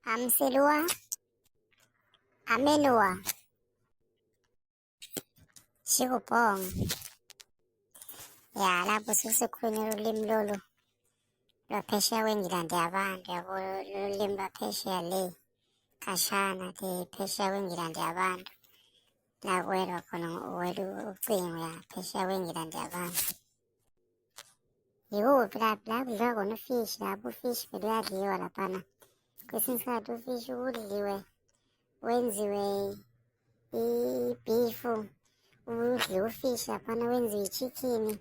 Amselua, Amelua, Shikupong. Ya lapho sekusekhulunywa ulimi lolu lwaphesheya kwengilandi yabantu yabo, lolimi lwaphesheya le khashana le phesheya kwengilandi yabantu la kwelwa khona welu ucingo ya phesheya kwengilandi yabantu. Yikuphi lapho kudliwa khona ufishi, lapho ufishi vele uyadliwa laphana. Kwesinye isikhathi ufishi udliwe wenziwe ibhifu, udliwe ufishi laphana wenziwe ichikhini,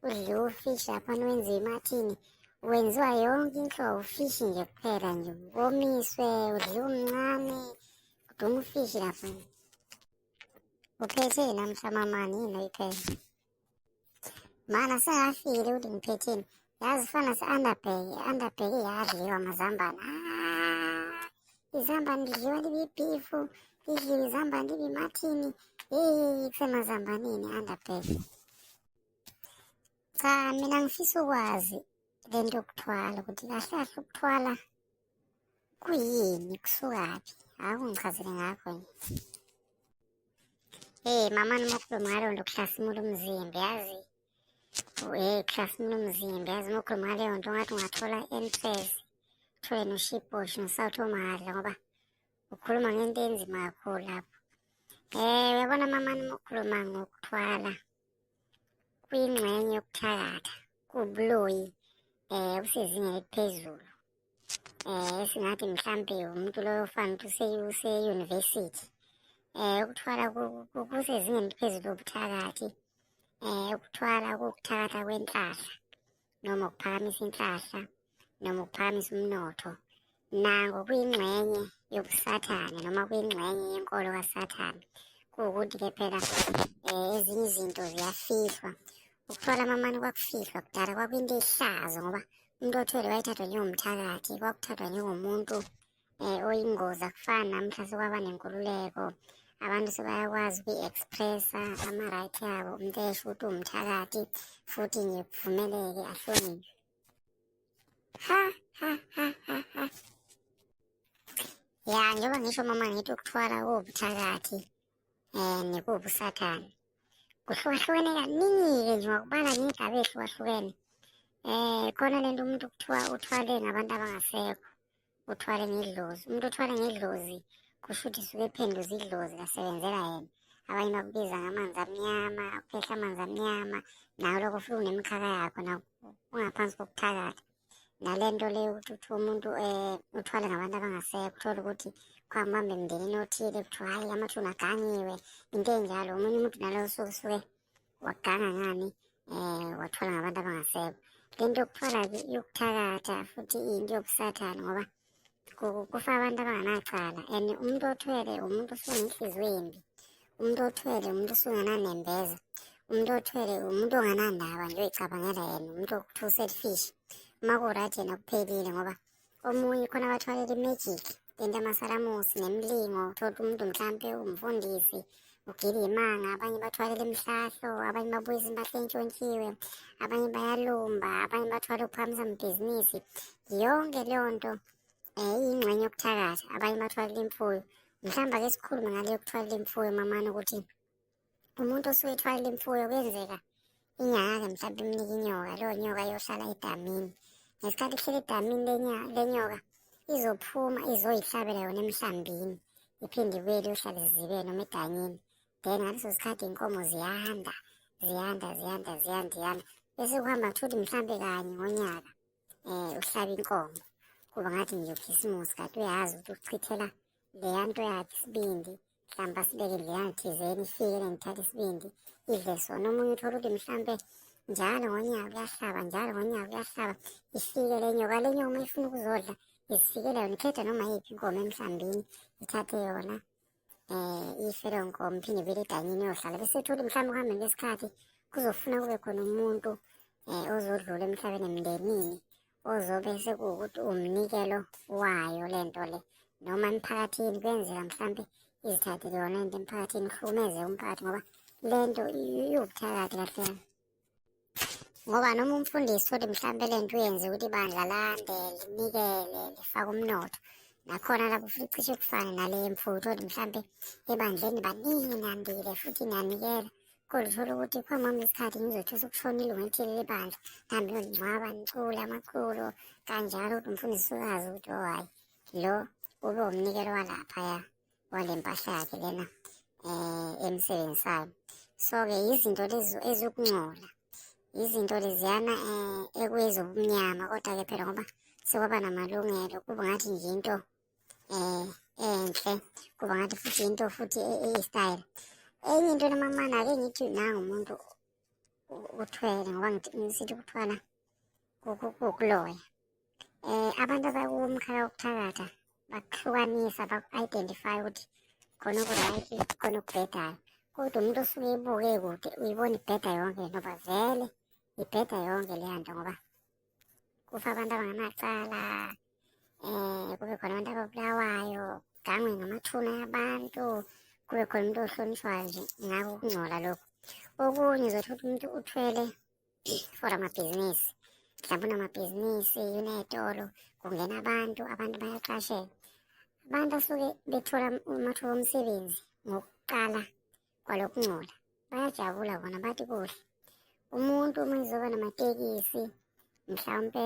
udliwe ufishi laphana wenziwe imathini. Wenziwa yonke inhlobo ufishi nje kuphela nje, womiswe udliwe umncane, kuduma ufishi laphana. Uphethe namhla mamani yini oyiphethe? Mana sengafikile ukuthi ngiphetheni. Yazi fana se-underbag iyadliwa amazambane. Izambane lidliwa libe ibhifu, lidliwe izambane libe imathini. Kusemazambaneni underbag. Cha, mina ngifisa ukwazi lento yokuthwala ukuthi kahle kahle ukuthwala kuyini, kusukaphi? Akungichazele ngakho nje. Mamani mokhuluma ngalo nto kuhlasimula umzimba, yazi. Kuhlasimula umzimba, yazi mokhuluma ngaleyo nto ngathi ungathola entrance, uthole noshipbosh nosawuthi omahadla ngoba ukhuluma ngento enzima kakhulu lapho. Uyabona mamani mokhuluma ngokuthwala kuyingxenye yokuthakatha, kuwubuloyi obusezingeni eliphezulu. Esingathi mhlampe umuntu loyo ofana ukuthi use-university. Ukuthwala kusezingeni eliphezulu lobuthakathi. Ukuthwala kuwukuthakatha kwenhlahla, noma ukuphakamisa inhlahla, noma ukuphakamisa umnotho. Nango kuyingxenye yobusathane noma kuyingxenye yenkolo kasathane. Kuwukuthi-ke phela ezinye izinto ziyafihlwa. Ukuthwala mamani kwakufihlwa kudala, kwakuyinto ehlazo ngoba umuntu othwele wayethathwa njengomthakathi, kwakuthathwa njengomuntu oyingozi. Akufani namhla sekwaba nenkululeko, abantu sebayakwazi ukuyi-expressa ama-right yabo, umuntu esho ukuthi uwumthakathi futhi nje kuvumeleke ahlonishwe. Ya, njengoba ngisho mama ngithi ukuthwala kuwubuthakathi nekuwubusathane kuhlukahlukene kaningi-ke nje, ngokubala ngey'gaba ey'hlukahlukene. Khona lento umuntu uthwale ngabantu abangasekho, uthwale ngedlozi. Umuntu othwale ngedlozi kusho ukuthi suke ephenduza idlozi lasebenzela yena. Abanye bakubiza ngamanzi amnyama, uphehla amanzi amnyama, nawe lokho futhi unemikhaka yakho na ungaphansi kokuthakatha. Nalento leyo ukuthi umuntu uthwale ngabantu abangasekho, uthole ukuthi kwamamba emndenini othile kuthiwa hhayi amathuna agangiwe, into enjalo. Omunye umuntu naloyo suke waganga ngani, wathwala ngabantu abangasekho. Lento yokuthwala yokuthakatha futhi into yobusathane ngoba kufa abantu abanganacala. And umuntu othwele umuntu osuke nenhliziyo embi, umuntu othwele umuntu osuke enganembeza, umuntu othwele umuntu onganandaba nje oyicabangela yena, umuntu okuthiwa selfish. Uma ku-right yena kuphelile ngoba omunye khona abathwalela i-magic, lento yamasalamusi nemilingo. Uthole umuntu mhlampe umfundisi ugila iy'manga, abanye bathwalela imihlahlo, abanye babuyisa impahla entshontshiwe, abanye bayalumba, abanye bathwala ukuphakamisa amabhizinisi. Yonke leyo nto iyingxenye yokuthakatha. Abanye bathwalela imfuyo. Mhlawumbe ake sikhulume ngaleyo kuthwalela imfuyo mamani, ukuthi umuntu osuke ethwalela imfuyo kuyenzeka inyanga-ke mhlawumbe imnika inyoka, leyo nyoka iyohlala edamini. Ngesikhathi kuhleli edamini le nyoka izophuma izoyihlabela yona emhlambini, iphinde ibuyele iyohlala ezibeni noma edanyini. Then ngaleso sikhathi iy'nkomo ziyanda. Bese kuhamba kuthiwa mhlampe kanye ngonyaka uhlaba inkomo. Kuba ngathi nje ukhisimusi, kanti uyazi ukuthi uchithela leya nto yakhe isibindi, mhlawumbe asibeke ndleyana thizeni, ifike ngithatha isibindi idle sona. Omunye uthola ukuthi mhlampe njalo ngonyaka uyahlaba, njalo ngonyaka uyahlaba. Ifike le nyoka uma ifuna ukuzodla izifikela yona, ikhetha noma yiphi inkomo emhlambini, ithathe yona ife leyo nkomo, iphinde ibuyele edanyini iyohlala. Bese ethola mhlawumbe ukuhambeni kwesikhathi kuzofuna kube khona umuntu ozodlula emhlabeni emndenini, ozobe sekuwukuthi umnikelo wayo lento le, noma emphakathini kuyenzeka mhlampe izithathele yona lento emphakathini, ihlukumeze umphakathi ngoba lento iwubuthakathi kahle. Ngoba noma umfundisi uthole mhlampe lento uyenze ukuthi ibandla lande, linikele, lifake umnotho, nakhona lapho futhi cishe kufane nale mfutho ukuthi mhlampe ebandleni baningi nandile futhi niyanikela, kodwa uthole ukuthi kwamama isikhathi ngizothusa ukushonile ungethile lebandla, nihambe niyongcwaba nicule amaculo kanjalo, ukuthi umfundisi ukazi ukuthi hayi lo ube umnikelo walaphaya wale mpahla yakhe lena emsebenzisayo. So-ke izinto lezi ezokungcola, izinto leziyana ekwezobumnyama, kodwa-ke phela ngoba sekwaba namalungelo kuba ngathi nje into enhle, kuba ngathi futhi into futhi eyistyle. Enye into namamana-ke ngithi nanga umuntu uthwele, ngoba ngisithi kuthwala kukuloya. Abantu abakumkhala wokuthakatha bakuhlukanisa, baku-identify ukuthi khona oku-right, khona okubhedayo. Kodwa umuntu osuke ebuke kude uyibona ibheda yonke, ngoba vele ibheda yonke leya nto, ngoba kufa abantu abangamacala, kube khona abantu ababulawayo, gangwe ngamathuna yabantu, kube khona umuntu ohlonishwayo nje, ngako ukungcola lokho. Okunye uzothola umuntu uthwele for amabhizinisi, mhlawumbe unamabhizinisi, uney'tolo, kungena abantu bayaqashelwa. Abantu asuke bethola amathuba omsebenzi ngokuqala kwalokungcola, bayajabula bona, bathi kuhle. Umuntu uma ezoba namatekisi mhlawumpe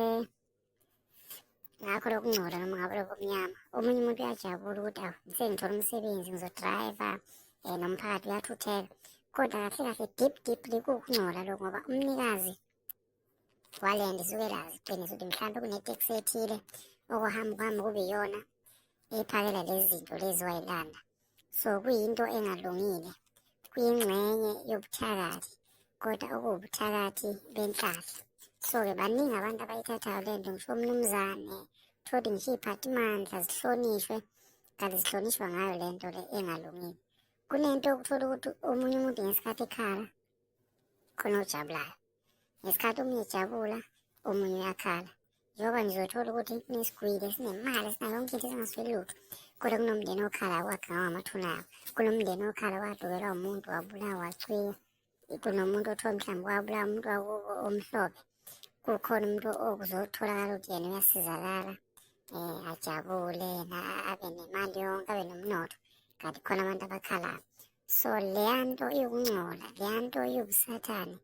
ngakho lokungcola noma ngabe lokumnyama, omunye umuntu uyajabula ukuthi sengithola umsebenzi, ngizodrayiva, nomphakathi uyathutheka. Kodwa kahle kahle deeply kuwukungcola lokho, ngoba umnikazi walenda isuke lazi iqiniso ukuthi mhlawumpe kuneteksi ethile okuhamba kube iyona ephakela lezi zinto lezi wayilanda. So kuyinto engalungile, kuyingxenye yobuthakathi, kodwa okuwubuthakathi benhlahla. So-ke baningi abantu abayithathayo le nto, ngisho umnumzane uthole ngisho iy'phathimandla zihlonishwe, kanti zihlonishwa ngayo le nto le engalungile. Kunento okuthola ukuthi omunye umuntu ngesikhathi ekhala khona ojabulayo, ngesikhathi omunye ejabula omunye uyakhala. Njengoba ngizothola ukuthi kunesigwili esinemali esinayo yonke into esingasweli lutho, kodwa kunomndeni okhala kwakhe ngawo amathuna yawo, kunomndeni okhala wadukelwa umuntu wabulawa wacwiya, kunomuntu othola mhlawumbe wabulawa umuntu wakubo omhlophe. Kukhona umuntu okuzotholakala ukuthi yena uyasizakala, ajabule, abe nemali yonke, abe nomnotho, kanti khona abantu abakhalayo. So leya nto iwukungcola, leya nto iwubusathane.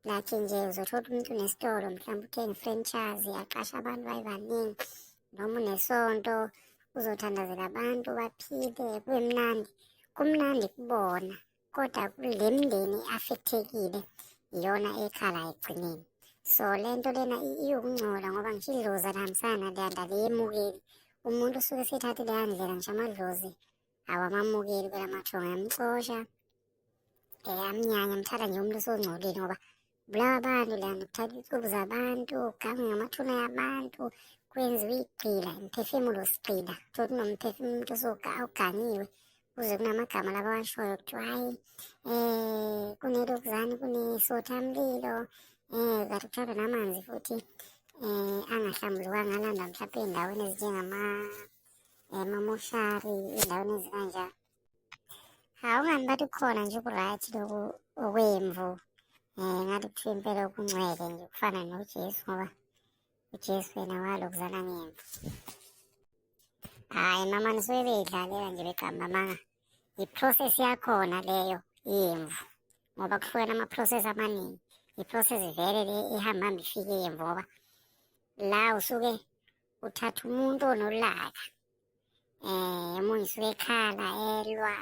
Like nje uzothola umuntu unesitolo, mhlawumbe uthenga i-franchise, aqashe abantu bayibaningi, noma unesonto uzothandazela abantu baphile, kube mnandi. Kumnandi kubona, kodwa kule mindeni affectekile iyona ekhala ekugcineni. So le nto lena iwukungcola, ngoba ngisho idlozi alihambisana naleyanda aliyemukeli. Umuntu usuke sethathe leya ndlela, ngisho amadlozi awamamukeli kwela mathongo, ayamxosha, amnyanya, amthatha nje umuntu osongcolile, ngoba bulawa abantu lana, kuthatha iy'cubu zabantu, kugangwe ngamathuna yabantu, kwenziwe igqila, imphefemulo sigqila. Uthole kunomphefumulo ogangiwe, kuze kunamagama laba awashoyo kuthiwa hhayi, kunelokhuzane, kunesothamlilo, kanti kuthathwa namanzi futhi angahlambulukanga, alandwa mhlawumpe ey'ndaweni ezinjengamamoshari, ey'ndaweni ezikanjalo. Ungani bathi kukhona nje uku-right lokhu okwemvu, ngathi kuthiwa impela okungcwele nje kufana noJesu, ngoba uJesu yena walokuzana ngemvu. Hhayi mama nisuke beyidlalela nje begama amanga, i-process yakhona leyo yemvu, ngoba kuhlukene ama-process amaningi. I-process vele le ihamba ifike yemvu, ngoba la usuke uthatha umuntu onolaka, omunye usuke ekhala elwa,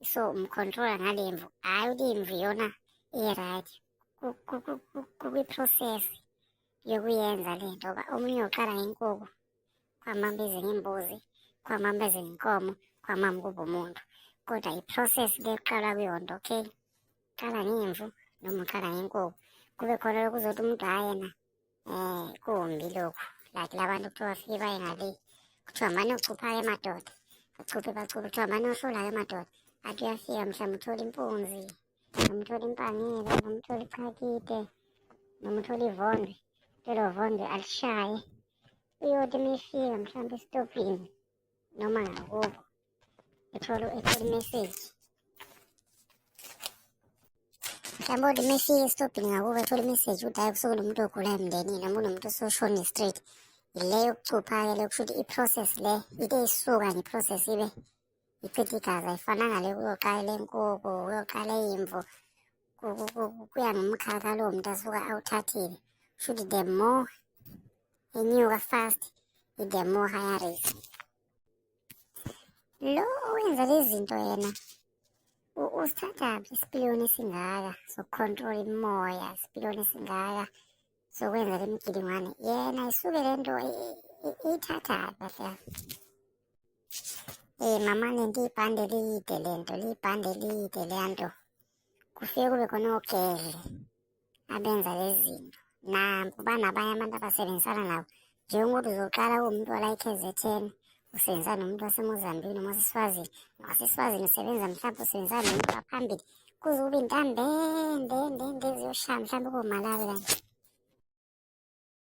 so umcontrola ngale mvu, hhayi ukuthi imvu iyona i-right. Kwi-process yokuyenza le nto, ngoba omunye uqala ngenkukhu, kwamamba eze ngembuzi, kwamamba eze ngenkomo, kwamamba kube umuntu. Kodwa i-process le kuqala kuyonto, okay, qala ngemvu noma uqala ngenkukhu, kube khona lokhu uzothi umuntu hhayi yena kumbi lokhu, like labantu kuthiwa bafike baye ngale, kuthiwa mane uchupha-ke emadoda, bachuphe, kuthiwa mane ohlula-ke emadoda. Athi uyafika mhlawumbe uthole impunzi, noma uthole impangile, noma uthole ichakide, noma uthole ivondwe, lelo vondwe alishaye, uyothi uma efika mhlawumbe esitobhini noma ngakubo, ethole imeseji, mhlawumbe othi uma efika esitobhini ngakubo ethole imeseji ukuthi hhayi kusuke kunomuntu ogulayo emndenini, noma unomuntu ososhone straight, ile yokucupha-ke le kusho ukuthi i-process le ike isuka nge-process ibe ichitha igazi. Ayifananga le kuyoqala lenkukhu, kuyoqala imvu, kuya ngomkhakha lowo muntu asuka awuthathile. Kusho ukuthi the more enyuka fast, the more higher rate. Lo owenza lezi zinto yena usithathaphi isipiliyoni esingaka sokucontrol imimoya, isipiliyoni esingaka sokwenza le migilingwane, yena isuke le nto iyithathaphi kahle. Mama lento ibhande elide, lento libhande elide leya nto. Kufike kube khona ogedle abenza lezi zinto. Nampo banabanye abantu abasebenzisana nabo. Njengokuthi uzoqala uwumuntu wala eKZN, usebenzisana nomuntu waseMozambique noma waseSwazini. NgowaseSwazini usebenza mhlawumbe usebenzisana nomuntu waphambili. Kuze kube intambende ziyoshaya mhlawumbe koMalawi kanje.